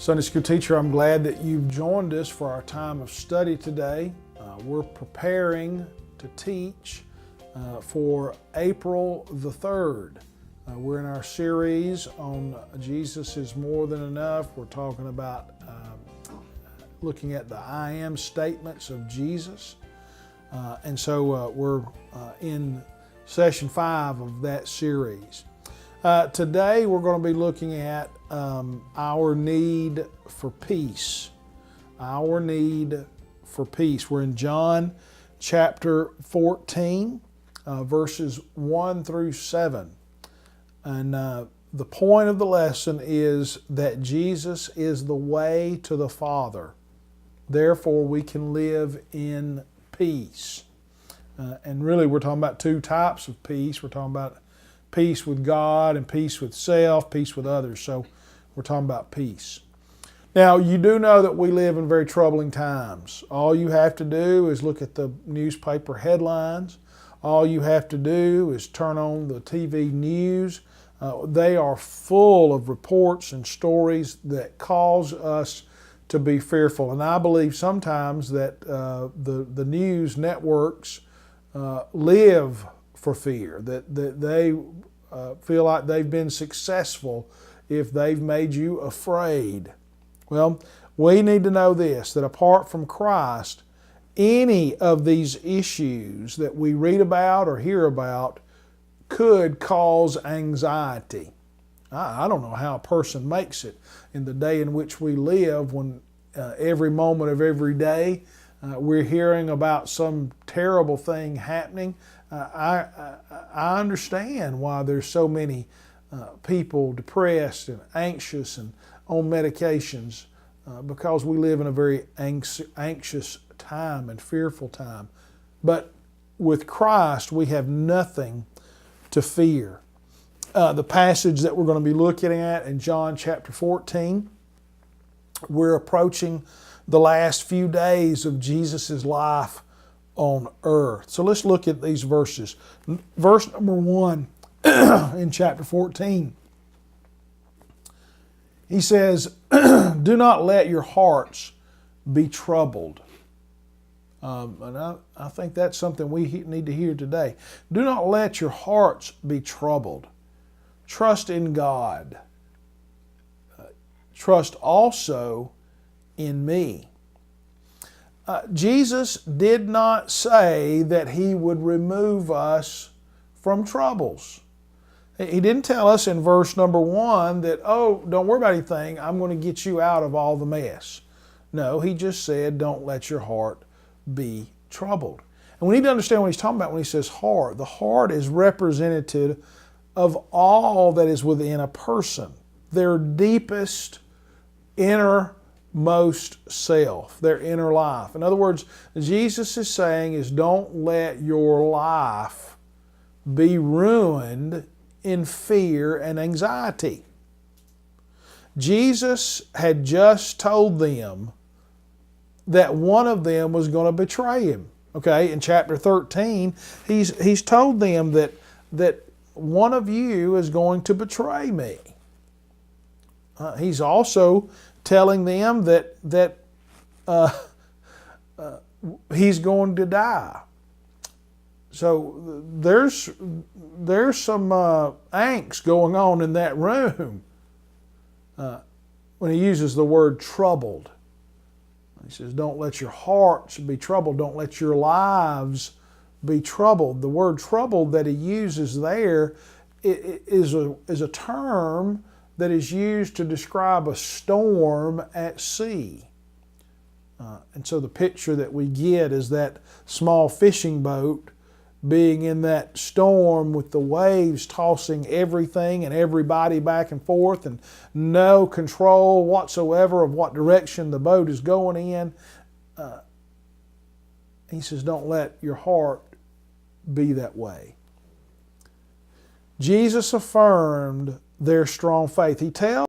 Sunday school teacher, I'm glad that you've joined us for our time of study today. We're preparing to teach for April the 3rd. We're in our series on Jesus is More Than Enough. We're talking about looking at the I am statements of Jesus. And so we're in session 5 of that series. Today we're going to be looking at our need for peace. Our need for peace. We're in John chapter 14, verses 1 through 7. And the point of the lesson is that Jesus is the way to the Father. Therefore, we can live in peace. And really, we're talking about two types of peace. We're talking about peace with God and peace with self, peace with others. So we're talking about peace. Now, you do know that we live in very troubling times. All you have to do is look at the newspaper headlines. All you have to do is turn on the TV news. They are full of reports and stories that cause us to be fearful. And I believe sometimes that the news networks live for fear, that they feel like they've been successful if they've made you afraid. Well, we need to know this, that apart from Christ, any of these issues that we read about or hear about could cause anxiety. I don't know how a person makes it in the day in which we live, when every moment of every day we're hearing about some terrible thing happening. I understand why there's so many people depressed and anxious and on medications, because we live in a very anxious time and fearful time. But with Christ, we have nothing to fear. The passage that we're going to be looking at in John chapter 14, we're approaching the last few days of Jesus' life on earth. So let's look at these verses. Verse number 1 in chapter 14. He says, "Do not let your hearts be troubled." And I think that's something we need to hear today. Do not let your hearts be troubled. Trust in God. Trust also in me. Jesus did not say that He would remove us from troubles. He didn't tell us in verse number 1 that, oh, don't worry about anything, I'm going to get you out of all the mess. No, He just said, don't let your heart be troubled. And we need to understand what He's talking about when He says heart. The heart is representative of all that is within a person, their deepest, innermost self, their inner life. In other words, Jesus is saying is don't let your life be ruined in fear and anxiety. Jesus had just told them that one of them was going to betray Him. Okay, in chapter 13, he's told them that one of you is going to betray me. He's also telling them that He's going to die. So there's some angst going on in that room when He uses the word troubled. He says, don't let your hearts be troubled. Don't let your lives be troubled. The word troubled that He uses there is a term that is used to describe a storm at sea. And so the picture that we get is that small fishing boat being in that storm with the waves tossing everything and everybody back and forth and no control whatsoever of what direction the boat is going in. He says, don't let your heart be that way. Jesus affirmed their strong faith. He tells